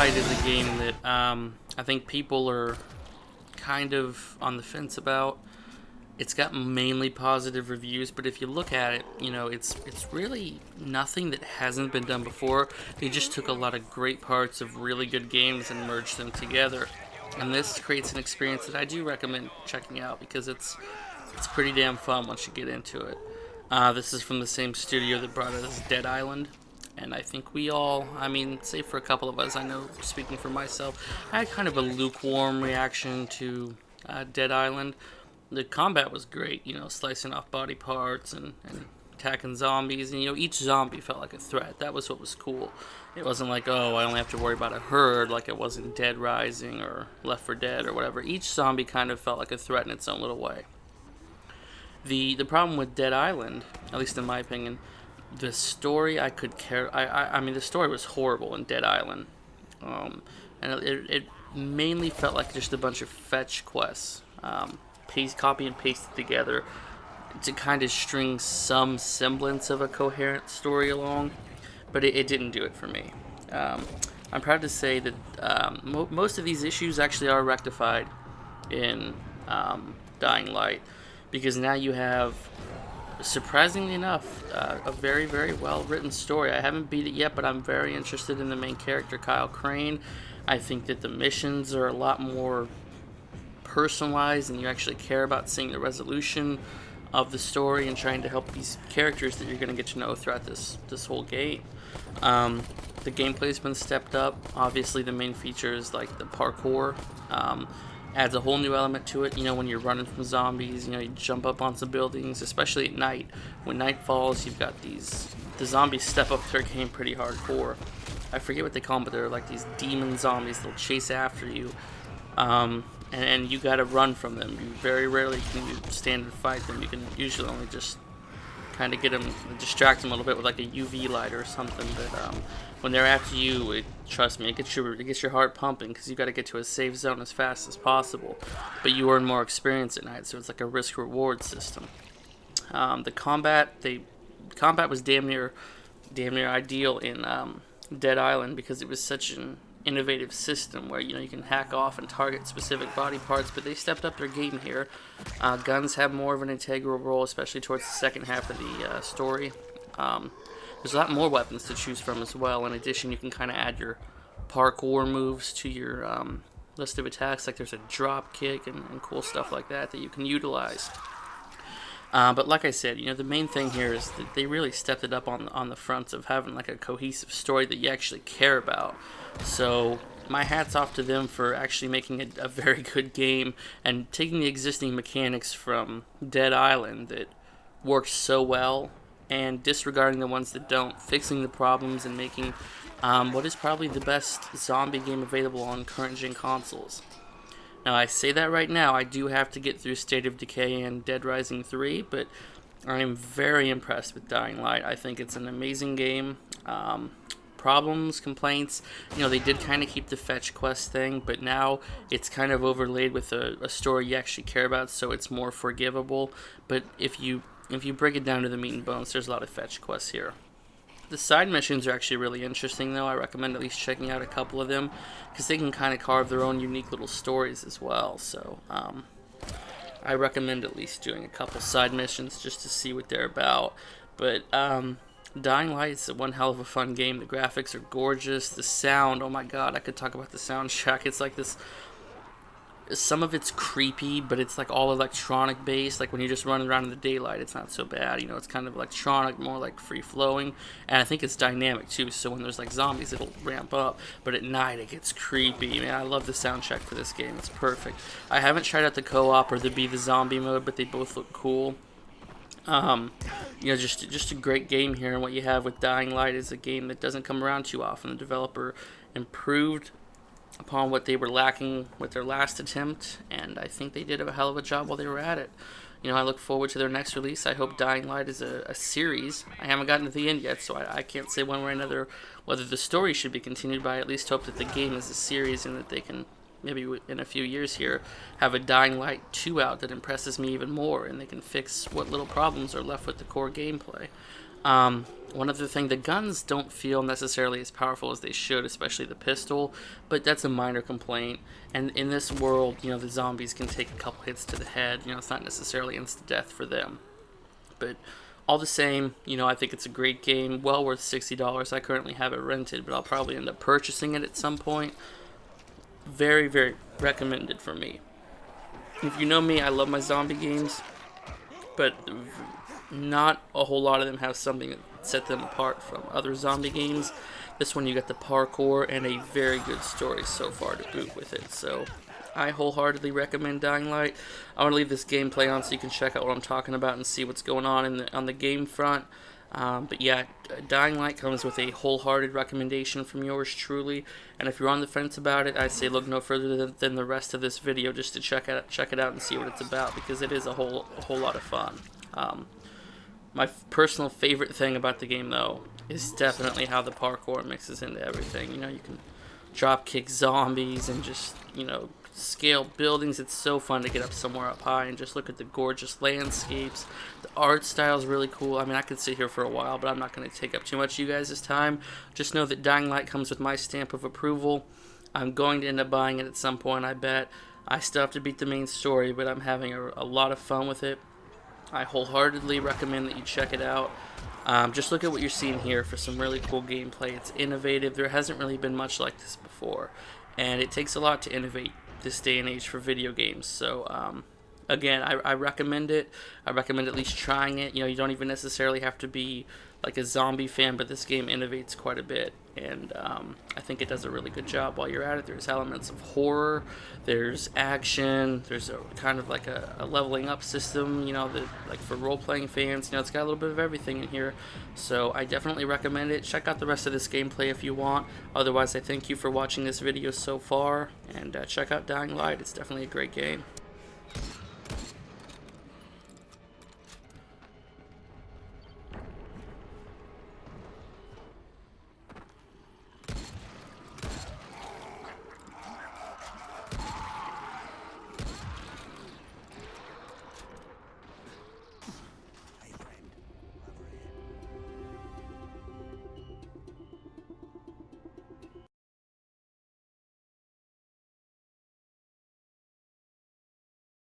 Light is a game that I think people are kind of on the fence about. It's got mainly positive reviews, but if you look at it, it's really nothing that hasn't been done before. They just took a lot of great parts of really good games and merged them together. And this creates an experience that I do recommend checking out because it's pretty damn fun once you get into it. This is from the same studio that brought us Dead Island. And I think we all, save for a couple of us, I know speaking for myself, I had kind of a lukewarm reaction to Dead Island. The combat was great, slicing off body parts and attacking zombies. And, each zombie felt like a threat. That was what was cool. It wasn't like, oh, I only have to worry about a herd like it was in Dead Rising or Left 4 Dead or whatever. Each zombie kind of felt like a threat in its own little way. The problem with Dead Island, at least in my opinion, the story I could care. I mean, the story was horrible in Dead Island, and it mainly felt like just a bunch of fetch quests, copy and pasted together to kind of string some semblance of a coherent story along, but it didn't do it for me. I'm proud to say that most of these issues actually are rectified in Dying Light, because now you have, surprisingly enough, a very, very well written story. I haven't beat it yet, but I'm very interested in the main character, Kyle Crane. I think that the missions are a lot more personalized, and you actually care about seeing the resolution of the story and trying to help these characters that you're going to get to know throughout this whole game. The gameplay's been stepped up. Obviously, the main features like the parkour adds a whole new element to it. When you're running from zombies, you jump up on some buildings, especially at night. When night falls, you've got the zombies step up their game pretty hardcore. I forget what they call them, but they're like these demon zombies. They'll chase after you, and you gotta run from them. You very rarely can you stand and fight them. You can usually only just kind of get them, distract them a little bit with like a UV light or something. But when they're after you, trust me, it gets your heart pumping because you got to get to a safe zone as fast as possible. But you earn more experience at night, so it's like a risk-reward system. The combat was damn near ideal in Dead Island because it was such an innovative system where you can hack off and target specific body parts, but they stepped up their game here. Guns have more of an integral role, especially towards the second half of the story. There's a lot more weapons to choose from as well. In addition, you can kind of add your parkour moves to your list of attacks, like there's a drop kick and cool stuff like that you can utilize. But like I said, the main thing here is that they really stepped it up on the front of having like a cohesive story that you actually care about. So my hat's off to them for actually making it a very good game and taking the existing mechanics from Dead Island that worked so well and disregarding the ones that don't, fixing the problems and making what is probably the best zombie game available on current-gen consoles. Now, I say that right now, I do have to get through State of Decay and Dead Rising 3, but I am very impressed with Dying Light. I think it's an amazing game. Problems, complaints, they did kind of keep the fetch quest thing, but now it's kind of overlaid with a story you actually care about, so it's more forgivable. But if you break it down to the meat and bones, there's a lot of fetch quests here. The side missions are actually really interesting, though. I recommend at least checking out a couple of them because they can kind of carve their own unique little stories as well. So I recommend at least doing a couple side missions just to see what they're about. But Dying Light is one hell of a fun game. The graphics are gorgeous. The sound, oh my god, I could talk about the soundtrack. It's like this. Some of it's creepy, but it's like all electronic based. Like when you're just running around in the daylight, it's not so bad. It's kind of electronic, more like free flowing. And I think it's dynamic too. So when there's like zombies, it'll ramp up. But at night, it gets creepy. Man, I love the soundtrack for this game. It's perfect. I haven't tried out the co-op or the Be the Zombie mode, but they both look cool. Just a great game here. And what you have with Dying Light is a game that doesn't come around too often. The developer improved upon what they were lacking with their last attempt, and I think they did a hell of a job while they were at it. I look forward to their next release. I hope Dying Light is a series. I haven't gotten to the end yet, so I can't say one way or another whether the story should be continued, but I at least hope that the game is a series and that they can, maybe in a few years here, have a Dying Light 2 out that impresses me even more, and they can fix what little problems are left with the core gameplay. One other thing, the guns don't feel necessarily as powerful as they should, especially the pistol, but that's a minor complaint. And in this world, you know, the zombies can take a couple hits to the head. You know, it's not necessarily instant death for them. But all the same, you know, I think it's a great game, well worth $60. I currently have it rented, but I'll probably end up purchasing it at some point. Very, very recommended for me. If you know me, I love my zombie games, but not a whole lot of them have something that set them apart from other zombie games. This one, you got the parkour and a very good story so far to boot with it. So I wholeheartedly recommend Dying Light. I want to leave this gameplay on so you can check out what I'm talking about and see what's going on on the game front. But yeah, Dying Light comes with a wholehearted recommendation from yours truly. And if you're on the fence about it, I'd say look no further than the rest of this video just to check it out and see what it's about, because it is a whole lot of fun. My personal favorite thing about the game, though, is definitely how the parkour mixes into everything. You know, you can drop kick zombies and just, you know, scale buildings. It's so fun to get up somewhere up high and just look at the gorgeous landscapes. The art style is really cool. I mean, I could sit here for a while, but I'm not going to take up too much of you guys' time. Just know that Dying Light comes with my stamp of approval. I'm going to end up buying it at some point, I bet. I still have to beat the main story, but I'm having a lot of fun with it. I wholeheartedly recommend that you check it out. Just look at what you're seeing here for some really cool gameplay. It's innovative. There hasn't really been much like this before, and it takes a lot to innovate this day and age for video games. So again, I recommend it. I recommend at least trying it. You know, you don't even necessarily have to be like a zombie fan, but this game innovates quite a bit, and I think it does a really good job while you're at it. There's elements of horror, there's action, there's a kind of like a leveling up system, you know, like for role-playing fans. You know, it's got a little bit of everything in here, so I definitely recommend it. Check out the rest of this gameplay if you want. Otherwise, I thank you for watching this video so far, and check out Dying Light. It's definitely a great game.